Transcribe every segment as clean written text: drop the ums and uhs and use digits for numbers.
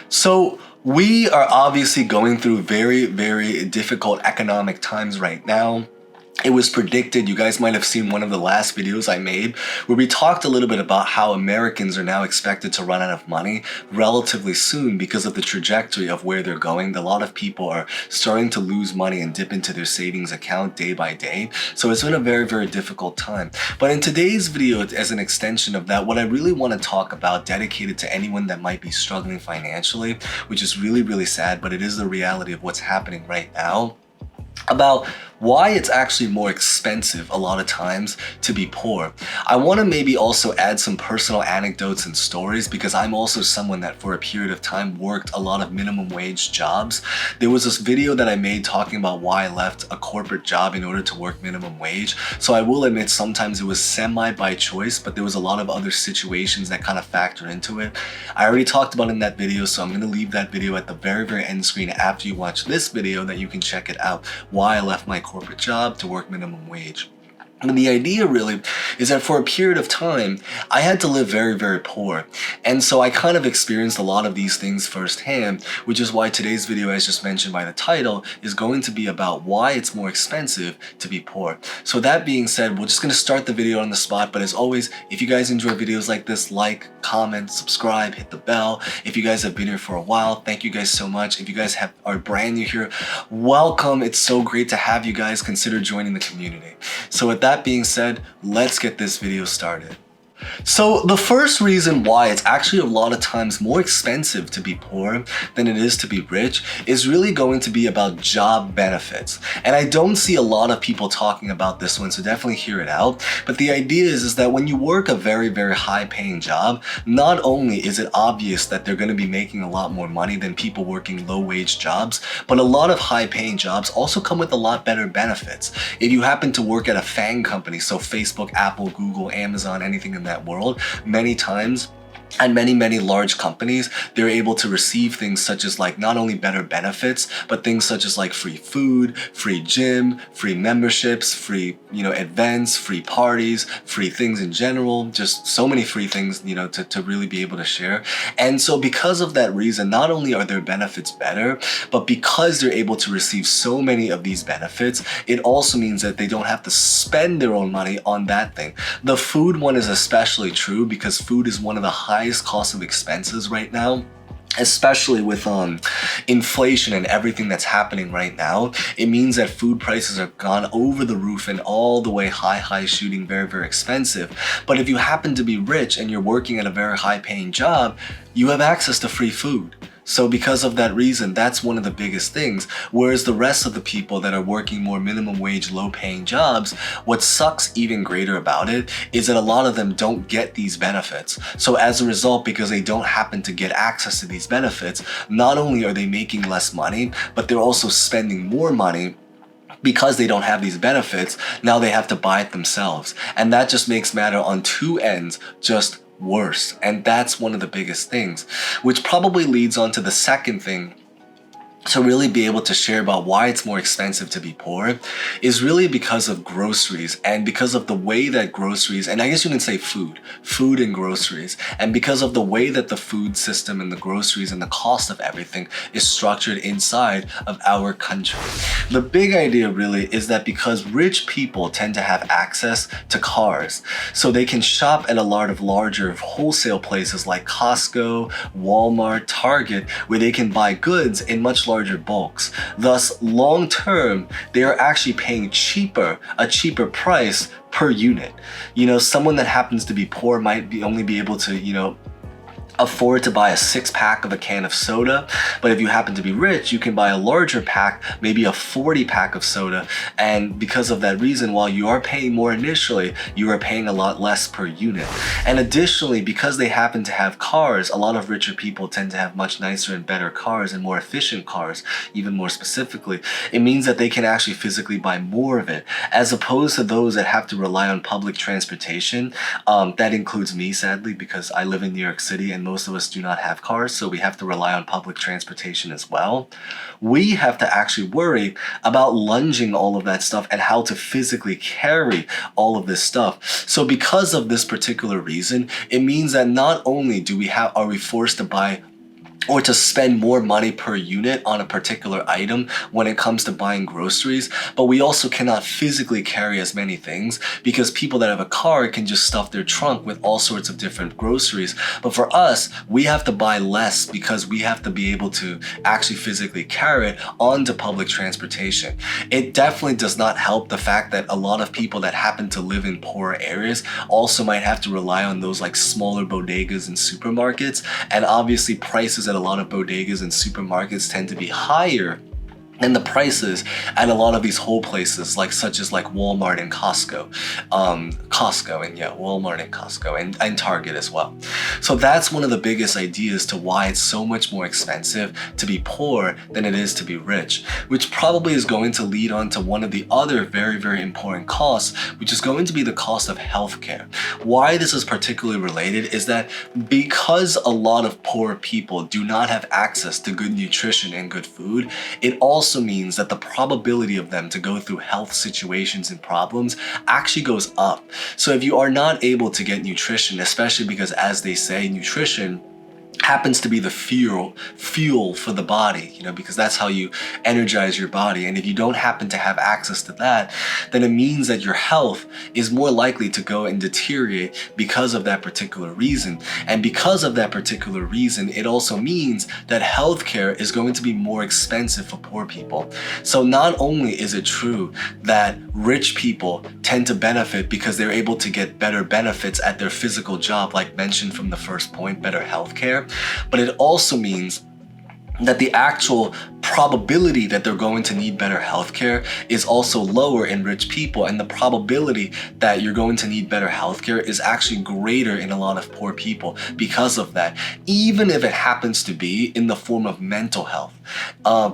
So we are obviously going through very, very difficult economic times right now. It was predicted, you guys might have seen one of the last videos I made where we talked a little bit about how Americans are now expected to run out of money relatively soon because of the trajectory of where they're going. A lot of people are starting to lose money and dip into their savings account day by day. So it's been a very, very difficult time. But in today's video, as an extension of that, what I really want to talk about, dedicated to anyone that might be struggling financially, which is really, really sad, but it is the reality of what's happening right now, about why it's actually more expensive a lot of times to be poor. I want to maybe also add some personal anecdotes and stories because I'm also someone that for a period of time worked a lot of minimum wage jobs. There was this video that I made talking about why I left a corporate job in order to work minimum wage. So I will admit sometimes it was semi by choice, but there was a lot of other situations that kind of factor into it. I already talked about in that video, so I'm going to leave that video at the very, very end screen after you watch this video that you can check it out, why I left my corporate job to work minimum wage. And the idea really is that for a period of time, I had to live very, very poor. And so I kind of experienced a lot of these things firsthand, which is why today's video, as just mentioned by the title, is going to be about why it's more expensive to be poor. So that being said, we're just going to start the video on the spot. But as always, if you guys enjoy videos like this, like, comment, subscribe, hit the bell. If you guys have been here for a while, thank you guys so much. If you guys are brand new here, welcome. It's so great to have you guys. Consider joining the community. So with that being said, let's get this video started. So the first reason why it's actually a lot of times more expensive to be poor than it is to be rich is really going to be about job benefits. And I don't see a lot of people talking about this one, so definitely hear it out. But the idea is that when you work a very, very high paying job, not only is it obvious that they're going to be making a lot more money than people working low wage jobs, but a lot of high paying jobs also come with a lot better benefits. If you happen to work at a FANG company, so Facebook, Apple, Google, Amazon, anything in that world, many times, and many large companies, they're able to receive things such as like not only better benefits, but things such as like free food, free gym, free memberships, free, events, free parties, free things in general, just so many free things, to really be able to share. And so because of that reason, not only are their benefits better, but because they're able to receive so many of these benefits, it also means that they don't have to spend their own money on that thing. The food one is especially true because food is one of the highest cost of expenses right now, especially with inflation and everything that's happening right now. It means that food prices have gone over the roof and all the way high shooting, very, very expensive. But if you happen to be rich and you're working at a very high paying job, you have access to free food. So because of that reason, that's one of the biggest things. Whereas the rest of the people that are working more minimum wage, low paying jobs, what sucks even greater about it is that a lot of them don't get these benefits. So as a result, because they don't happen to get access to these benefits, not only are they making less money, but they're also spending more money. Because they don't have these benefits, now they have to buy it themselves. And that just makes matter on two ends just worse. And that's one of the biggest things, which probably leads on to the second thing to really be able to share about why it's more expensive to be poor is really because of groceries and because of the way that groceries, and I guess you can say food and groceries, and because of the way that the food system and the groceries and the cost of everything is structured inside of our country. The big idea really is that because rich people tend to have access to cars, so they can shop at a lot of larger wholesale places like Costco, Walmart, Target, where they can buy goods in much larger bulks. Thus, long term, they are actually paying a cheaper price per unit. Someone that happens to be poor might only be able to, afford to buy a 6-pack of a can of soda, but if you happen to be rich, you can buy a larger pack, maybe a 40-pack of soda, and because of that reason, while you are paying more initially, you are paying a lot less per unit. And additionally, because they happen to have cars, a lot of richer people tend to have much nicer and better cars and more efficient cars, even more specifically. It means that they can actually physically buy more of it, as opposed to those that have to rely on public transportation. That includes me, sadly, because I live in New York City and most of us do not have cars, so we have to rely on public transportation as well. We have to actually worry about lunging all of that stuff and how to physically carry all of this stuff. So because of this particular reason, it means that not only are we forced to buy or to spend more money per unit on a particular item when it comes to buying groceries, but we also cannot physically carry as many things because people that have a car can just stuff their trunk with all sorts of different groceries. But for us, we have to buy less because we have to be able to actually physically carry it onto public transportation. It definitely does not help the fact that a lot of people that happen to live in poorer areas also might have to rely on those like smaller bodegas and supermarkets, and obviously prices at a lot of bodegas and supermarkets tend to be higher than the prices at a lot of these whole places, such as Walmart and Costco, Walmart and Costco, and Target as well. So that's one of the biggest ideas to why it's so much more expensive to be poor than it is to be rich, which probably is going to lead on to one of the other very, very important costs, which is going to be the cost of healthcare. Why this is particularly related is that because a lot of poor people do not have access to good nutrition and good food, it also means that the probability of them to go through health situations and problems actually goes up. So if you are not able to get nutrition, especially because, as they say, nutrition happens to be the fuel for the body, because that's how you energize your body. And if you don't happen to have access to that, then it means that your health is more likely to go and deteriorate because of that particular reason. And because of that particular reason, it also means that healthcare is going to be more expensive for poor people. So not only is it true that rich people tend to benefit because they're able to get better benefits at their physical job, like mentioned from the first point, better healthcare, but it also means that the actual probability that they're going to need better healthcare is also lower in rich people, and the probability that you're going to need better healthcare is actually greater in a lot of poor people because of that, even if it happens to be in the form of mental health,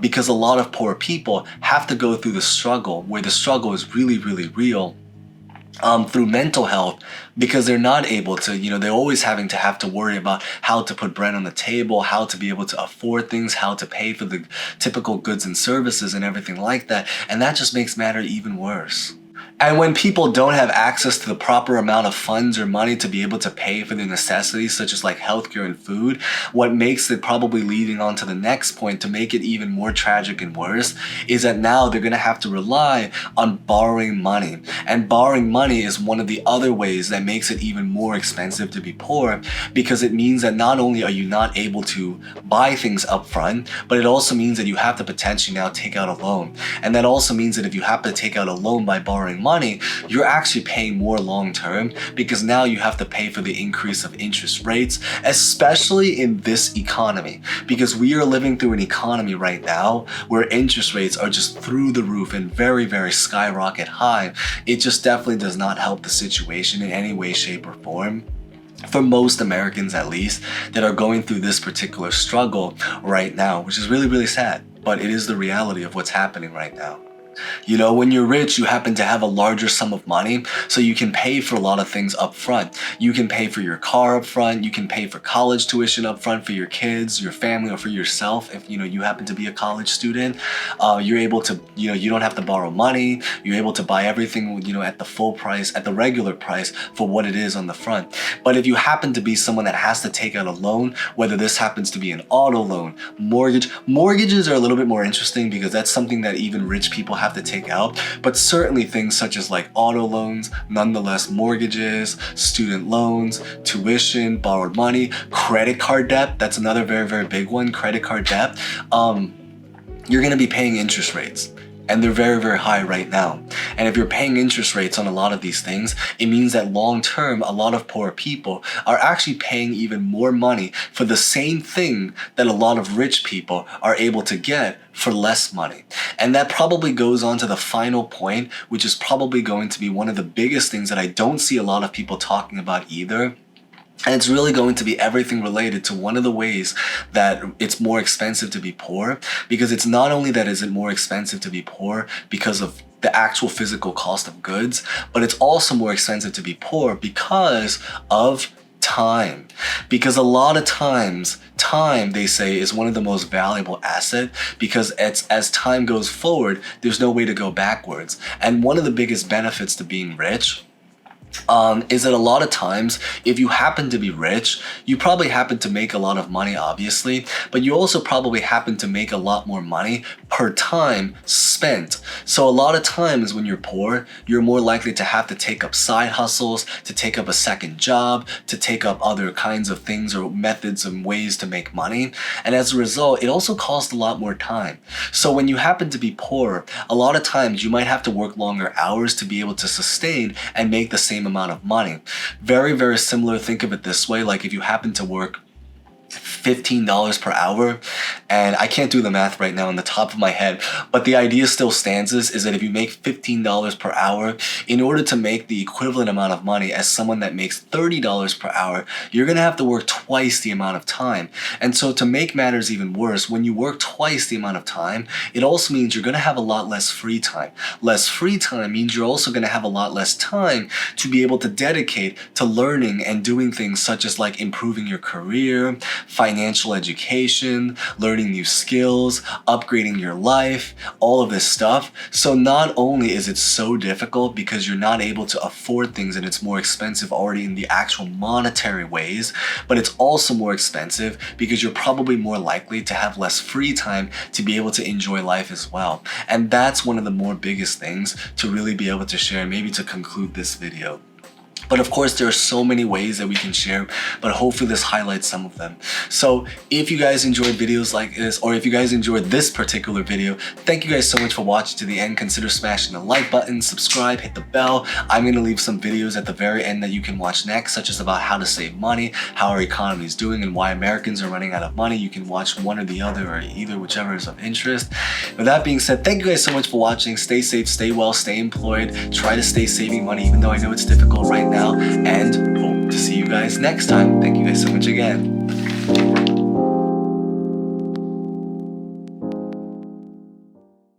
because a lot of poor people have to go through the struggle where the struggle is really, really real, through mental health, because they're not able to, they're always having to have to worry about how to put bread on the table, how to be able to afford things, how to pay for the typical goods and services and everything like that. And that just makes matter even worse. And when people don't have access to the proper amount of funds or money to be able to pay for the necessities such as healthcare and food, what makes it probably leading on to the next point to make it even more tragic and worse is that now they're going to have to rely on borrowing money. And borrowing money is one of the other ways that makes it even more expensive to be poor, because it means that not only are you not able to buy things up front, but it also means that you have to potentially now take out a loan. And that also means that if you have to take out a loan by borrowing money, you're actually paying more long term, because now you have to pay for the increase of interest rates, especially in this economy, because we are living through an economy right now where interest rates are just through the roof and very, very skyrocket high. It just definitely does not help the situation in any way, shape, or form, for most Americans at least, that are going through this particular struggle right now, which is really, really sad, but it is the reality of what's happening right now. When you're rich, you happen to have a larger sum of money, so you can pay for a lot of things up front. You can pay for your car up front, you can pay for college tuition up front for your kids, your family, or for yourself if you happen to be a college student. You're able to, you don't have to borrow money. You're able to buy everything, at the full price, at the regular price for what it is on the front. But if you happen to be someone that has to take out a loan, whether this happens to be an auto loan, mortgages are a little bit more interesting because that's something that even rich people have to take out, but certainly things such as auto loans, nonetheless, mortgages, student loans, tuition, borrowed money, credit card debt, that's another very, very big one, credit card debt, you're going to be paying interest rates. And they're very, very high right now. And if you're paying interest rates on a lot of these things, it means that long term, a lot of poor people are actually paying even more money for the same thing that a lot of rich people are able to get for less money. And that probably goes on to the final point, which is probably going to be one of the biggest things that I don't see a lot of people talking about either. And it's really going to be everything related to one of the ways that it's more expensive to be poor, because it's not only that is it more expensive to be poor because of the actual physical cost of goods, but it's also more expensive to be poor because of time. Because a lot of times, time, they say, is one of the most valuable asset, because as time goes forward, there's no way to go backwards. And one of the biggest benefits to being rich is that a lot of times, if you happen to be rich, you probably happen to make a lot of money, obviously, but you also probably happen to make a lot more money per time spent. So a lot of times when you're poor, you're more likely to have to take up side hustles, to take up a second job, to take up other kinds of things or methods and ways to make money. And as a result, it also costs a lot more time. So when you happen to be poor, a lot of times you might have to work longer hours to be able to sustain and make the same amount of money. Very, very similar. Think of it this way. Like if you happen to work $15 per hour, and I can't do the math right now on the top of my head, but the idea still stands is that if you make $15 per hour, in order to make the equivalent amount of money as someone that makes $30 per hour, you're gonna have to work twice the amount of time. And so to make matters even worse, when you work twice the amount of time, it also means you're gonna have a lot less free time. Less free time means you're also gonna have a lot less time to be able to dedicate to learning and doing things such as like improving your career, financial education, learning new skills, upgrading your life, all of this stuff. So not only is it so difficult because you're not able to afford things and it's more expensive already in the actual monetary ways, but it's also more expensive because you're probably more likely to have less free time to be able to enjoy life as well. And that's one of the more biggest things to really be able to share, maybe to conclude this video. But of course, there are so many ways that we can share, but hopefully this highlights some of them. So if you guys enjoyed videos like this, or if you guys enjoyed this particular video, thank you guys so much for watching to the end. Consider smashing the like button, subscribe, hit the bell. I'm going to leave some videos at the very end that you can watch next, such as about how to save money, how our economy is doing, and why Americans are running out of money. You can watch one or the other, or either, whichever is of interest. With that being said, thank you guys so much for watching. Stay safe, stay well, stay employed. Try to stay saving money, even though I know it's difficult right now. And hope to see you guys next time. Thank you guys so much again.